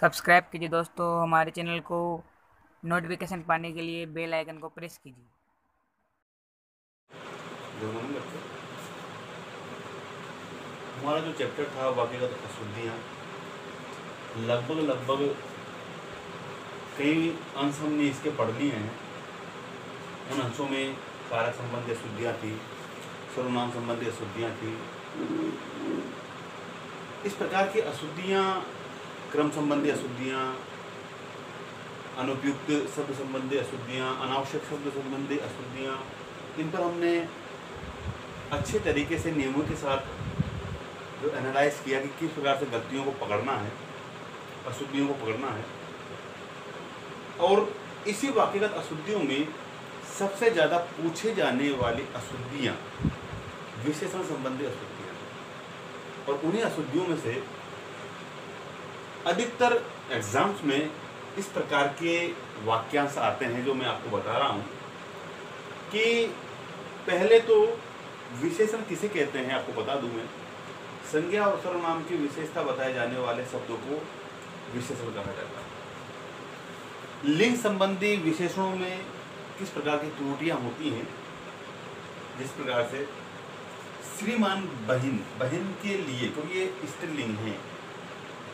Subscribe कीजिए दोस्तों हमारे चैनल को। नोटिफिकेशन पाने के लिए बेल आइकन को प्रेस कीजिए। हमारा जो चैप्टर था वाक्यगत अशुद्धियाँ, लगभग लगभग कई अंश हमने इसके पढ़ लिए हैं। उन अंशों में कारक संबंधी अशुद्धियाँ थी, सर्वनाम संबंधी अशुद्धियाँ थी। इस प्रकार की अशुद्धियाँ, क्रम संबंधी अशुद्धियाँ, अनुपयुक्त शब्द संबंधी अशुद्धियाँ, अनावश्यक शब्द संबंधी अशुद्धियाँ, इन पर हमने अच्छे तरीके से नियमों के साथ जो एनालाइज किया कि किस प्रकार से गलतियों को पकड़ना है, अशुद्धियों को पकड़ना है। और इसी वाक्यगत अशुद्धियों में सबसे ज़्यादा पूछे जाने वाली अशुद्धियाँ विशेषण संबंधी अशुद्धियाँ, और उन्हीं अशुद्धियों में से अधिकतर एग्जाम्स में इस प्रकार के वाक्यांश आते हैं जो मैं आपको बता रहा हूँ। कि पहले तो विशेषण किसे कहते हैं आपको बता दूं मैं। संज्ञा और सर्वनाम की विशेषता बताए जाने वाले शब्दों को विशेषण कहा जाता है। लिंग संबंधी विशेषणों में किस प्रकार की त्रुटियां होती हैं, जिस प्रकार से श्रीमान बहिन, बहिन के लिए, क्योंकि ये स्त्रीलिंग है,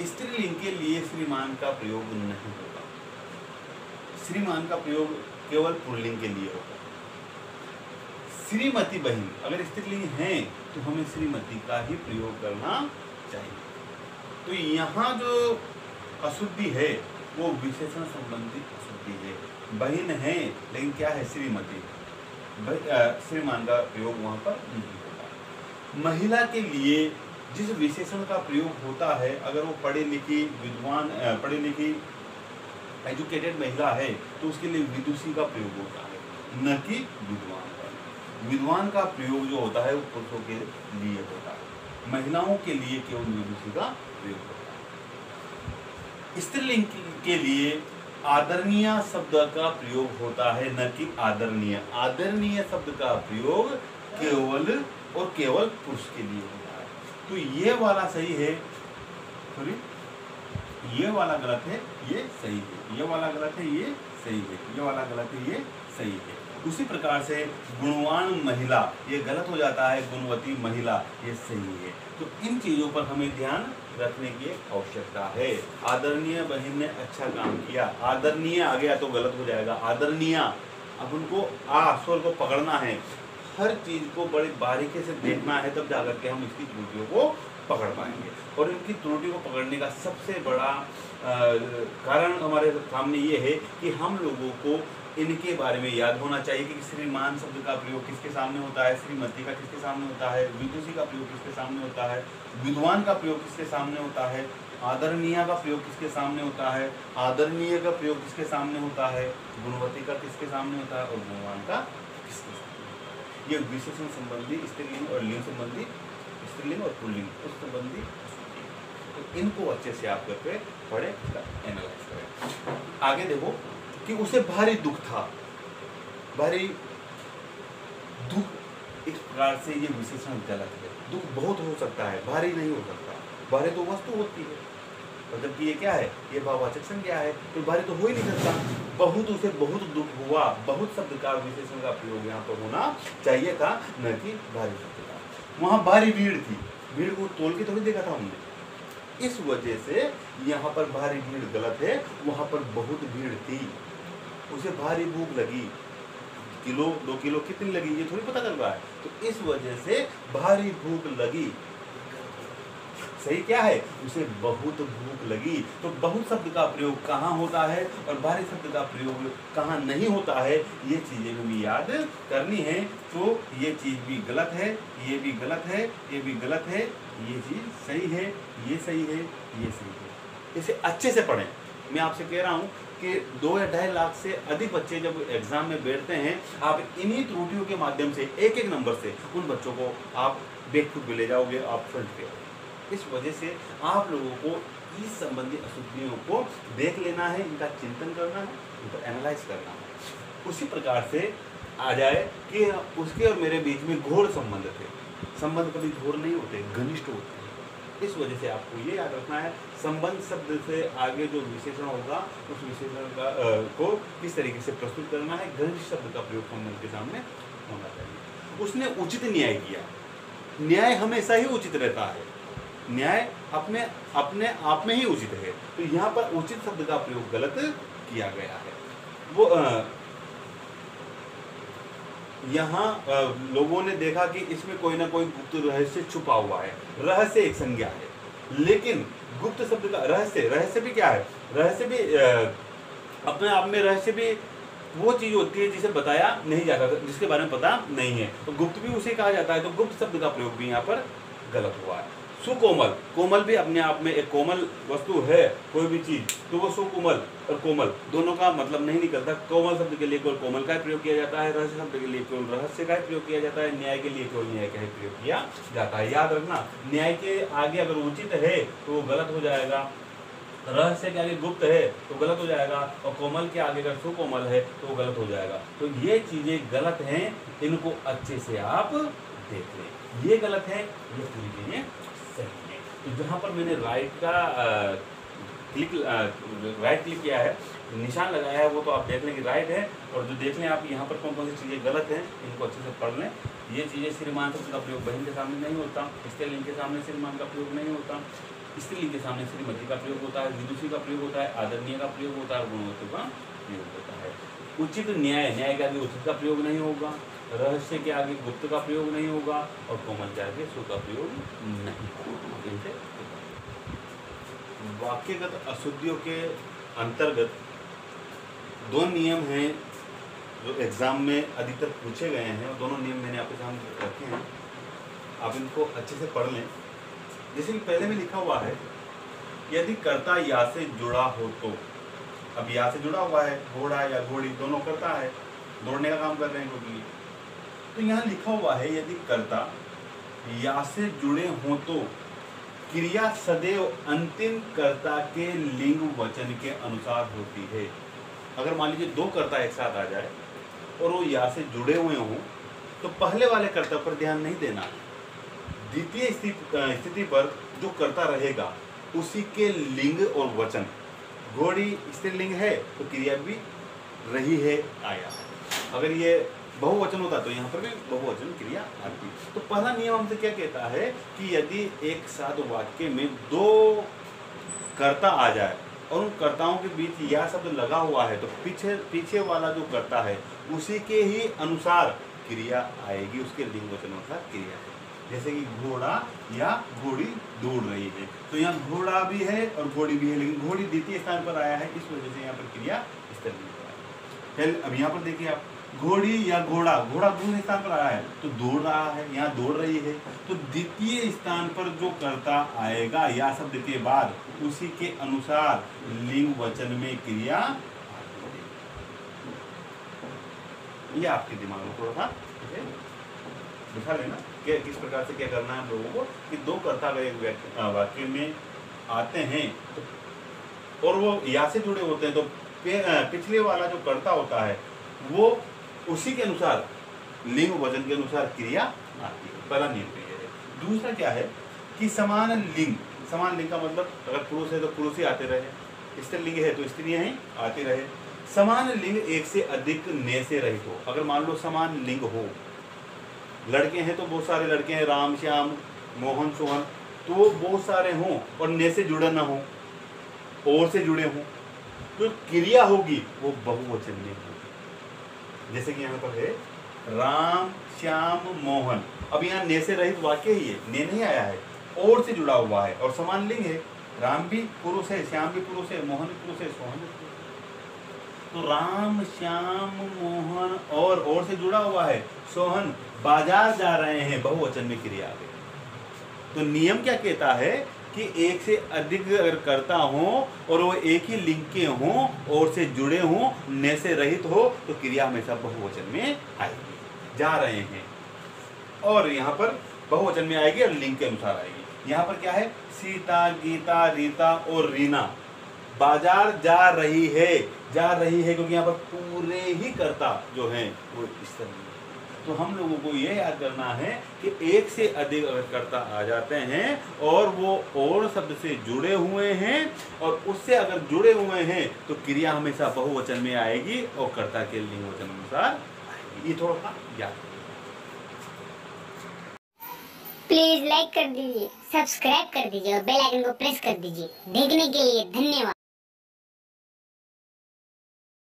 स्त्रीलिंग के लिए श्रीमान का प्रयोग नहीं होगा। श्रीमान का प्रयोग केवल पुल्लिंग के लिए होगा। श्रीमती बहिन अगर स्त्रीलिंग है तो हमें श्रीमती का ही प्रयोग करना चाहिए। तो यहाँ जो अशुद्धि है वो विशेषण संबंधी अशुद्धि है। बहिन है लेकिन क्या है, श्रीमती, श्रीमान का प्रयोग वहाँ पर नहीं होगा। महिला के लिए जिस विशेषण का प्रयोग होता है, अगर वो पढ़ी लिखी विद्वान, पढ़ी लिखी एजुकेटेड महिला है तो उसके लिए विदुषी का प्रयोग होता है, न कि विद्वान का। विद्वान का प्रयोग जो होता है वो पुरुषों के लिए होता है, महिलाओं के लिए केवल विदुषी का प्रयोग होता है। स्त्रीलिंग के लिए आदरणीय शब्द का प्रयोग होता है, न कि आदरणीय। आदरणीय शब्द का प्रयोग केवल और केवल पुरुष के लिए होता है। तो ये वाला सही है, सॉरी ये वाला गलत है, ये सही है। ये वाला गलत है, ये सही है। ये वाला गलत है, ये सही है। उसी प्रकार से गुणवान महिला, ये गलत हो जाता है, गुणवती महिला, ये सही है। तो इन चीज़ों पर हमें ध्यान रखने की आवश्यकता है। आदरणीय बहन ने अच्छा काम किया, आदरणीय आ गया तो गलत हो जाएगा। आदरणीय, अब उनको स्वर को पकड़ना है, हर चीज़ को बड़ी बारीकी से देखना है, तब जाकर के हम इसकी त्रुटियों को पकड़ पाएंगे। और इनकी त्रुटि को पकड़ने का सबसे बड़ा कारण हमारे सामने ये है कि हम लोगों को इनके बारे में याद होना चाहिए कि श्रीमान शब्द का प्रयोग किसके सामने होता है, श्रीमती का किसके सामने होता है, विदुषी का प्रयोग किसके सामने होता है, विद्वान का प्रयोग किसके सामने होता है, आदरणीय का प्रयोग किसके सामने होता है, आदरणीय का प्रयोग किसके सामने होता है, गुणवती का किसके सामने होता है, और गुणवान का किसके सामने होता है। ये विशेषण संबंधी स्त्रीलिंग और लिंग संबंधी, स्त्रीलिंग और पुल्लिंग उस संबंधी, तो इनको अच्छे से आप करके पढ़े, एनालाइज करें। आगे देखो कि उसे भारी दुख था। भारी दुख, इस प्रकार से ये विशेषण गलत है। दुख बहुत हो सकता है, भारी नहीं हो सकता। भारी तो वस्तु होती है, और जबकि ये क्या है, ये भाववाचक संज्ञा है, तो भारी तो हो ही नहीं सकता। बहुत, उसे बहुत दुख हुआ, बहुत शब्द का विशेषण का प्रयोग यहाँ पर होना चाहिए था, न कि भारी शब्द का। वहाँ भारी भीड़ थी, भीड़ को तोल के थोड़ी देखा था हमने, इस वजह से यहाँ पर भारी भीड़ गलत है। वहाँ पर बहुत भीड़ थी, उसे भारी भूख लगी, किलो 2 किलो कितनी लगी ये थोड़ी पता चल रहा है, तो इस वजह से भारी भूख लगी। सही क्या है, उसे बहुत भूख लगी। तो बहुत शब्द का प्रयोग कहाँ होता है और भारी शब्द का प्रयोग कहाँ नहीं होता है, ये चीजें हमें याद करनी है। तो ये चीज भी गलत है, ये भी गलत है, ये भी गलत है, ये चीज सही है, ये सही है, ये सही है। इसे अच्छे से पढ़ें। मैं आपसे कह रहा हूँ कि 2 या 2.5 लाख से अधिक बच्चे जब एग्जाम में बैठते हैं, आप इन्हीं त्रुटियों के माध्यम से एक एक नंबर से उन बच्चों को आप बैकफुट में ले जाओगे, आप फ्रंट पे। इस वजह से आप लोगों को इस संबंधी अशुद्धियों को देख लेना है, इनका चिंतन करना है, इनको एनालाइज करना है। उसी प्रकार से आ जाए कि उसके और मेरे बीच में घोर संबंध थे। संबंध कभी घोर नहीं होते, घनिष्ठ होते हैं। इस वजह से आपको ये याद रखना है, संबंध शब्द से आगे जो विशेषण होगा उस विशेषण का को किस तरीके से प्रस्तुत करना है। घनिष्ठ शब्द का प्रयोग संबंध के सामने होना चाहिए। उसने उचित न्याय किया। न्याय हमेशा ही उचित रहता है, न्याय अपने अपने आप में ही उचित है। तो यहाँ पर उचित शब्द का प्रयोग गलत किया गया है। वो यहाँ लोगों ने देखा कि इसमें कोई ना कोई गुप्त रहस्य छुपा हुआ है। रहस्य एक संज्ञा है, लेकिन गुप्त शब्द का रहस्य भी क्या है? रहस्य भी अपने आप में रहस्य भी वो चीज होती है जिसे बताया नहीं जाता, जिसके बारे में पता नहीं है, तो गुप्त भी उसे कहा जाता है। तो गुप्त शब्द का प्रयोग भी यहाँ पर गलत हुआ है। सुकोमल, कोमल भी अपने आप में एक कोमल वस्तु है कोई भी चीज, तो वो सुकोमल और कोमल दोनों का मतलब नहीं निकलता। कोमल शब्द के लिए केवल कोमल का प्रयोग किया जाता है, रहस्य शब्द के लिए केवल रहस्य का प्रयोग किया जाता है, न्याय के लिए केवल न्याय का प्रयोग किया जाता है। याद रखना, न्याय के आगे अगर उचित है तो वो गलत हो जाएगा, रहस्य के आगे गुप्त है तो गलत हो जाएगा, और कोमल के आगे अगर सुकोमल है तो वो गलत हो जाएगा। तो ये चीजें गलत हैं, इनको अच्छे से आप देख लें। ये गलत है, ये पूरी चीजें सही है। तो जहाँ पर मैंने राइट क्लिक किया है, निशान लगाया है, वो तो आप देख लें कि राइट है। और जो देख लें आप यहाँ पर कौन कौन सी चीज़ें गलत हैं, इनको अच्छे से पढ़ लें। ये चीज़ें श्रीमान शब्द का प्रयोग बहन के सामने नहीं होता, स्त्रीलिंग के सामने श्रीमान का प्रयोग नहीं होता, स्त्रीलिंग के सामने श्रीमती का प्रयोग होता है, विदुषी का प्रयोग होता है, आदरणीय का प्रयोग होता है, और गुणवत्ता का प्रयोग होता है। उचित न्याय, न्याय के आगे उचित का प्रयोग नहीं होगा, रहस्य के आगे गुप्त का प्रयोग नहीं होगा, और कोमल के आगे सु का प्रयोग नहीं होगा। वाक्यगत अशुद्धियों के अंतर्गत दो नियम हैं जो एग्जाम में अधिकतर पूछे गए हैं, और दोनों नियम मैंने आपके सामने रखे हैं, आप इनको अच्छे से पढ़ लें। जैसे कि पहले में लिखा हुआ है, यदि कर्ता या से जुड़ा हो तो, अब या से जुड़ा हुआ है, घोड़ा या घोड़ी दोनों कर्ता है, दौड़ने का काम कर रहे हैं क्योंकि, तो यहाँ लिखा हुआ है यदि कर्ता या से जुड़े हो तो क्रिया सदैव अंतिम कर्ता के लिंग वचन के अनुसार होती है। अगर मान लीजिए दो कर्ता एक साथ आ जाए और वो या से जुड़े हुए हों, तो पहले वाले कर्ता पर ध्यान नहीं देना, द्वितीय स्थिति पर जो कर्ता रहेगा उसी के लिंग और वचन। घोड़ी स्त्रीलिंग है तो क्रिया भी रही है, आया है। अगर ये बहुवचन होता तो यहाँ पर भी बहुवचन क्रिया आती। तो पहला नियम हमसे क्या कहता है कि यदि एक साथ वाक्य में दो कर्ता आ जाए और उन कर्ताओं के बीच या शब्द लगा हुआ है, तो पीछे वाला जो कर्ता है उसी के ही अनुसार क्रिया आएगी, उसके लिंग वचन अनुसार क्रिया है। जैसे कि घोड़ा या घोड़ी दौड़ रही है, तो यहाँ घोड़ा भी है और घोड़ी भी है, लेकिन घोड़ी द्वितीय स्थान पर आया है, इस वजह से यहाँ पर क्रिया इस तरह की है। अब यहाँ पर देखिए आप, घोड़ी या घोड़ा, घोड़ा दूसरे स्थान पर आया है तो दौड़ रहा है, यहाँ दौड़ रही है, तो द्वितीय स्थान पर जो कर्ता आएगा या शब्द के बाद उसी के अनुसार लिंग वचन में क्रिया। ये आपके दिमाग में थोड़ा सा दिखा लेना कि किस प्रकार से क्या करना है हम लोगों को, कि दो कर्ता अगर एक वाक्य में आते हैं तो, और वो या से जुड़े होते हैं, तो पिछले वाला जो कर्ता होता है वो उसी के अनुसार लिंग वचन के अनुसार क्रिया आती है। पहला नियम तो ये है। दूसरा क्या है कि समान लिंग का मतलब अगर पुरुष है तो पुरुष ही आते रहे, स्त्रीलिंग है तो स्त्रियां ही आती रहे। समान लिंग एक से अधिक ने से रहित हो। अगर मान लो समान लिंग हो, लड़के हैं तो बहुत सारे लड़के हैं, राम श्याम मोहन सोहन, तो वो बहुत सारे हों और ने से जुड़े ना हो, और से जुड़े हों, तो क्रिया होगी वो बहुवचन में होगी। जैसे कि यहाँ पर है राम श्याम मोहन, अब यहाँ ने से रहित वाक्य ही है, ने नहीं आया है, और से जुड़ा हुआ है और समान लिंग है। राम भी पुरुष है, श्याम भी पुरुष है, मोहन भी पुरुष है, सोहन भी पुरुष है। तो राम श्याम मोहन और से जुड़ा हुआ है, सोहन बाजार जा रहे हैं, बहुवचन में क्रिया आ गई। तो नियम क्या कहता है कि एक से अधिक अगर कर्ता हो और वो एक ही लिंग के हों और से जुड़े हों, ने से रहित हो, तो क्रिया हमेशा बहुवचन में आएगी। जा रहे हैं और यहाँ पर बहुवचन में आएगी और लिंग के अनुसार आएगी। यहाँ पर क्या है, सीता गीता रीता और रीना, बाजार जा रही है क्योंकि यहाँ पर पूरे ही कर्ता जो हैं वो इस तरह। तो हम लोगों को यह याद करना है कि एक से अधिक अगर कर्ता आ जाते हैं और वो और शब्द से जुड़े हुए हैं और उससे अगर जुड़े हुए हैं तो क्रिया हमेशा बहुवचन में आएगी और कर्ता के लिंग वचन अनुसार आएगी। ये थोड़ा सा याद। प्लीज लाइक कर दीजिए, सब्सक्राइब कर दीजिए और बेल आइकन को प्रेस कर दीजिए। देखने के लिए धन्यवाद।